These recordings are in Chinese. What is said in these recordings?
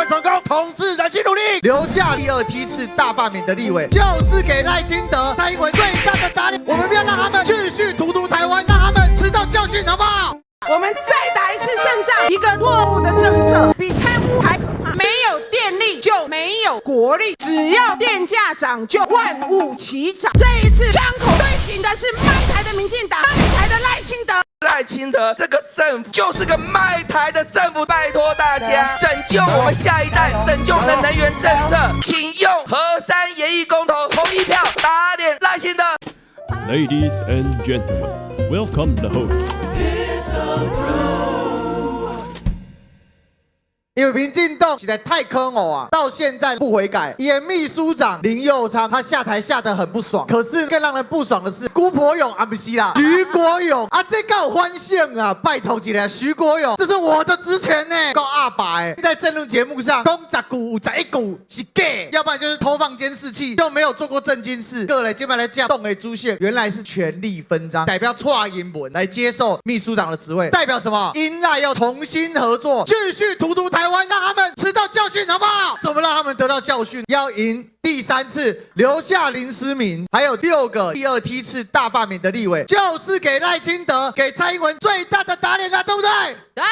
成功，统治人心努力，留下第二梯次大罢免的立委，就是给赖清德、蔡英文最大的打脸。我们不要让他们继续荼毒台湾，让他们吃到教训，好不好？我们再打一次胜仗。一个错误的政策比贪污还可怕。没有电力就没有国力，只要电价涨就万物齐涨。这一次枪口对紧的是卖台的民进党，卖台的赖清德。赖清德这个政府就是个卖台的政府，拜托大家拯救我们下一代，拯救我们的能源政策，请用河山演艺公投投一票打脸赖清德。Ladies and gentlemen, welcome the host. 因为民进党实在太坑我啊，到现在不悔改。演秘书长林右昌他下台下得很不爽，可是更让人不爽的是，辜柏勇不是啦，徐国勇啊，这够欢庆啊！拜托起来，徐国勇，这是我的职权呢，够阿爸哎，在政论节目上讲10股51股是 gay， 要不然就是偷放监视器，又没有做过正经事。各类接下来讲动的出现，原来是权力分赃，代表蔡英文来接受秘书长的职位，代表什么？因赖要重新合作，继续荼毒台湾，让他们吃到教训，好不好？怎么让他们得到教训？要赢第3次，留下林思明，还有6个第二梯次大罢免的立委，就是给赖清德、给蔡英文最大的打脸了，对不对？对。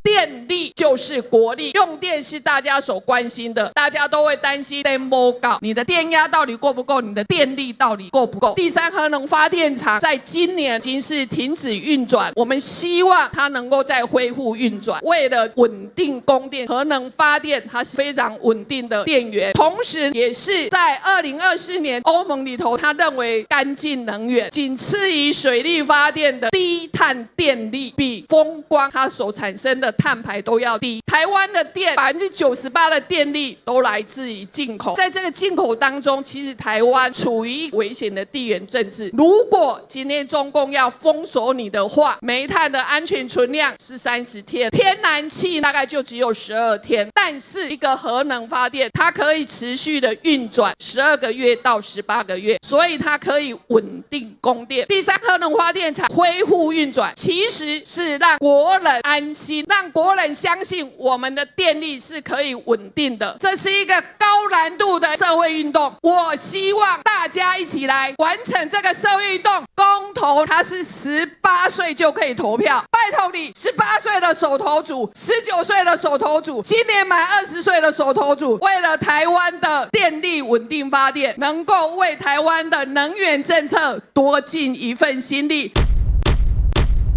电力就是国力，用电是大家所关心的，大家都会担心电不够，你的电压到底够不够，你的电力到底够不够。第3核能发电厂在今年已经是停止运转，我们希望它能够再恢复运转。为了稳定供电，核能发电它是非常稳定的电源，同时也是在2024年欧盟里头，他认为干净能源仅次于水力发电的低碳电力，比风光它所产生的碳排都要低。台湾的电98%的电力都来自于进口，在这个进口当中，其实台湾处于危险的地缘政治。如果今天中共要封锁你的话，煤炭的安全存量是30天，天然气大概就只有12天，但是一个核能发电，它可以持续的运转12个月到18个月，所以它可以稳定供电。第3核能发电厂恢复运转，其实是让国人安心，让国人相信我们的电力是可以稳定的。这是一个高难度的社会运动，我希望大家一起来完成这个社会运动。公投它是18岁就可以投票，拜托你18岁的手投组、19岁的手投组、今年满20岁的手投组，为了台湾的电力稳定发电，能够为台湾的能源政策多尽一份心力。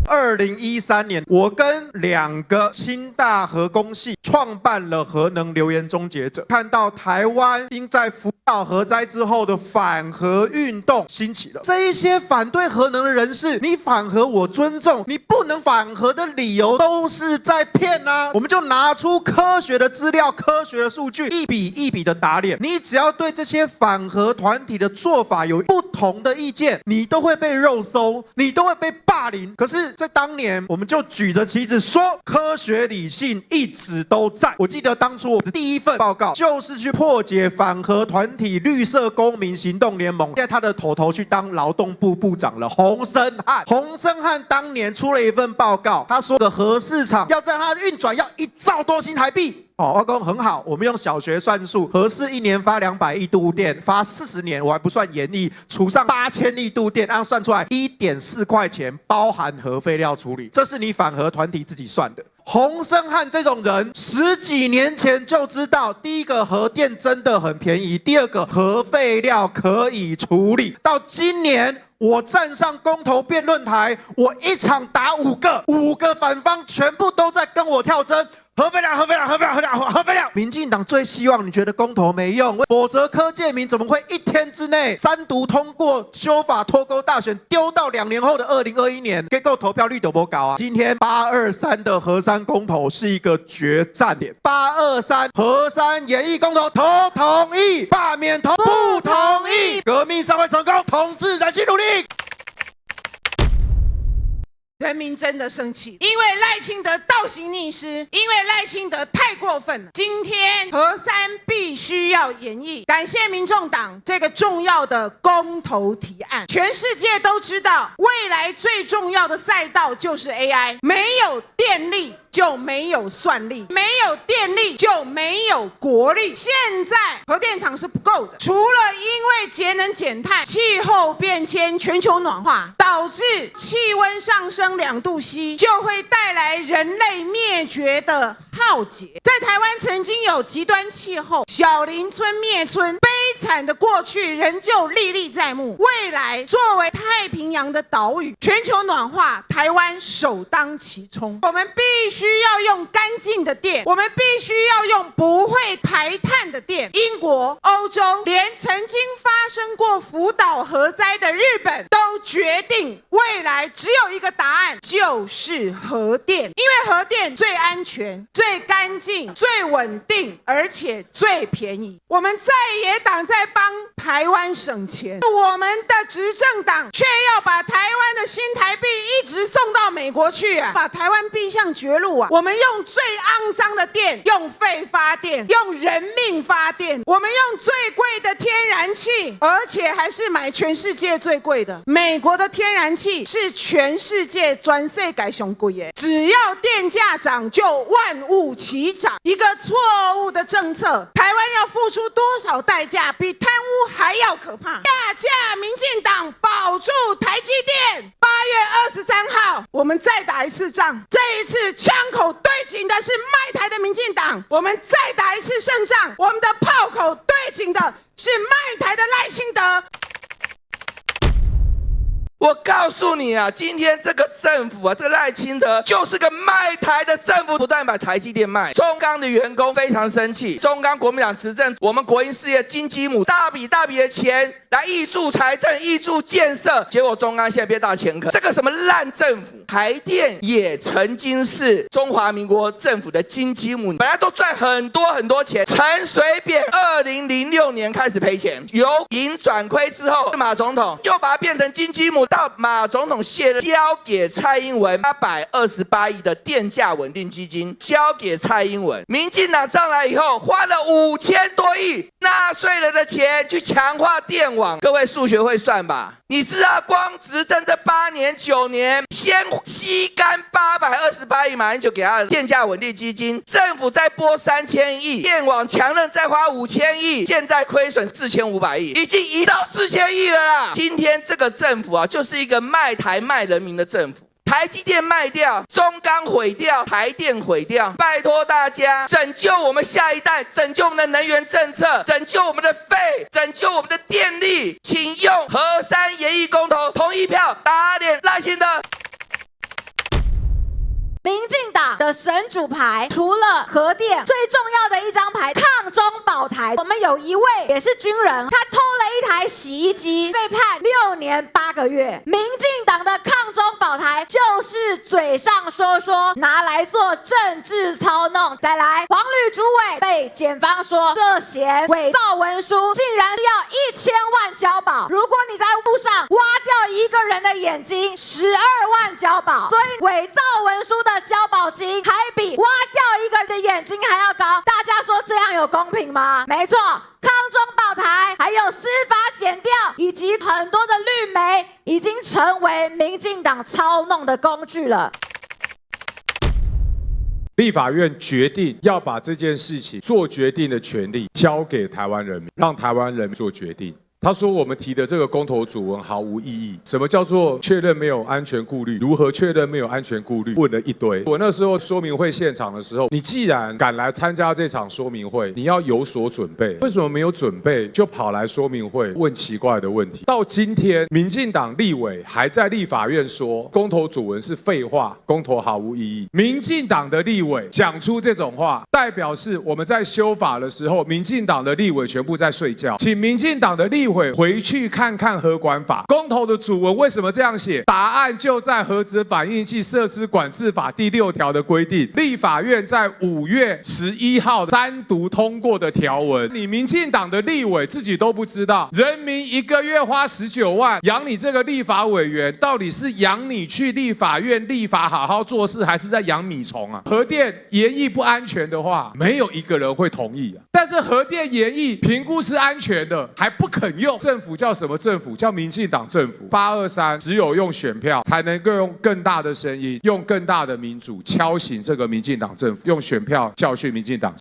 2013年，我跟2个清大核工系创办了核能留言终结者，看到台湾因在福岛核灾之后的反核运动兴起了。这一些反对核能的人士，你反核我尊重，你不能反核的理由都是在骗啊！我们就拿出科学的资料、科学的数据，一笔一笔的打脸。你只要对这些反核团体的做法有不同的意见，你都会被肉搜，你都会被霸凌。可是在当年，我们就举着旗子说科学理性一直都在。我记得当初我的第1份报告就是去破解反核团体绿色公民行动联盟，现在他的头去当劳动部部长了，洪申翰。洪申翰当年出了一份报告，他说的核市场要在它运转要1兆多新台币。我说很好，我们用小学算术，核四1年发200亿度电，发40年，我还不算盐亿，除上8000亿度电，按算出来1.4块钱，包含核废料处理，这是你反核团体自己算的。洪申翰这种人10几年前就知道，第一个核电真的很便宜，第2个核废料可以处理。到今年我站上公投辩论台，我1场打5个反方全部都在跟我跳针。核废料，核废料，核废料，核废料，核废料！民进党最希望你觉得公投没用，否则柯建铭怎么会1天之内3读通过修法脱钩大选，丢到2年后的2021年，结果投票率都不高啊！今天823的核三公投是一个决战点，823核三演绎公投投同意，罢免投不同意，革命尚未成功，统治人心努力。人民真的生气，因为赖清德倒行逆施，因为赖清德太过分了。今天核三必须要演绎，感谢民众党这个重要的公投提案。全世界都知道，未来最重要的赛道就是 AI， 没有电力就没有算力，没有电力就没有国力。现在核电厂是不够的，除了因为节能减碳、气候变迁、全球暖化导致气温上升2度C，就会带来人类灭绝的浩劫。在台湾曾经有极端气候，小林村灭村，悲惨的过去仍旧历历在目。未来作为太平洋的岛屿，全球暖化，台湾首当其冲。我们必须要用干净的电，我们必须要用不会排碳的电。英国、欧洲，连曾经发生过福岛核灾的日本，都决定未来只有一个答案，就是核电。因为核电最安全、最干净、最稳定，而且最便宜。我们在野党在帮台湾省钱，我们的执政党却要把台湾的新台币一直送到美国去啊，把台湾逼向绝路啊！我们用最肮脏的电，用废发电，用人命发电，我们用最贵的天然气，而且还是买全世界最贵的。美国的天然气是全世界全世界最贵的，只要电价涨就万物齐涨。一个错误的政策，台湾要付出多少代价？比贪污还要可怕。下架民进党，保住台积电。8月23号，我们再打一次仗。这一次枪口对准的是卖台的民进党，我们再打一次胜仗。我们的炮口对准的是卖台的赖清德。我告诉你啊，今天这个政府啊，这个赖清德就是个卖台的政府，不断把台积电卖。中钢的员工非常生气，中钢国民党执政，我们国营事业金鸡母大笔的钱来挹注财政、挹注建设，结果中钢现在变大前科。这个什么烂政府，台电也曾经是中华民国政府的金鸡母，本来都赚很多钱。陈水扁2006年开始赔钱，由盈转亏之后，马总统又把它变成金鸡母。到马总统卸任，交给蔡英文828亿的电价稳定基金，交给蔡英文。民进党上来以后，花了5000多亿纳税人的钱去强化电网。各位数学会算吧？你知道光执政这8年9年，先吸干828亿，马上就给他的电价稳定基金，政府再拨3000亿，电网强韧再花5000亿，现在亏损4500亿，已经移到4000亿了啦。今天这个政府啊，就是一个卖台卖人民的政府。台积电卖掉，中钢毁掉，台电毁掉，拜托大家拯救我们下一代，拯救我们的能源政策，拯救我们的肺，拯救我们的电力，请用核3研议公投同意票打脸赖清德。民进党的神主牌，除了核电，最重要的一张牌抗中保台。我们有一位也是军人，他偷了一台洗衣机，被判6年8个月。民进党的抗中保台就是嘴上说说，拿来做政治操弄。再来，黄旅主委被检方说涉嫌伪造文书，竟然是要1000万交保。如果你在路上挖掉一个人的眼睛，12万交保。所以伪造文书的交保金还比挖掉一个人的眼睛还要高，大家说这样有公平吗？没错，抗中保台还有司法检调以及很多的绿媒已经成为民进党操弄的工具了。立法院决定要把这件事情做决定的权利交给台湾人民，让台湾人民做决定。他说我们提的这个公投主文毫无意义。什么叫做确认没有安全顾虑？如何确认没有安全顾虑？问了一堆。我那时候说明会现场的时候，你既然敢来参加这场说明会，你要有所准备。为什么没有准备就跑来说明会问奇怪的问题？到今天，民进党立委还在立法院说公投主文是废话，公投毫无意义。民进党的立委讲出这种话，代表是我们在修法的时候，民进党的立委全部在睡觉。请民进党的立委回去看看核管法公投的主文为什么这样写？答案就在核子反应器设施管制法第6条的规定，立法院在5月11号3读通过的条文。你民进党的立委自己都不知道，人民1个月花19万养你这个立法委员，到底是养你去立法院立法好好做事，还是在养米虫啊？核电研议不安全的话，没有一个人会同意啊。但是核电研议评估是安全的，还不肯用。政府叫什么政府？叫民进党政府。823只有用选票才能够用更大的声音，用更大的民主敲醒这个民进党政府，用选票教训民进党。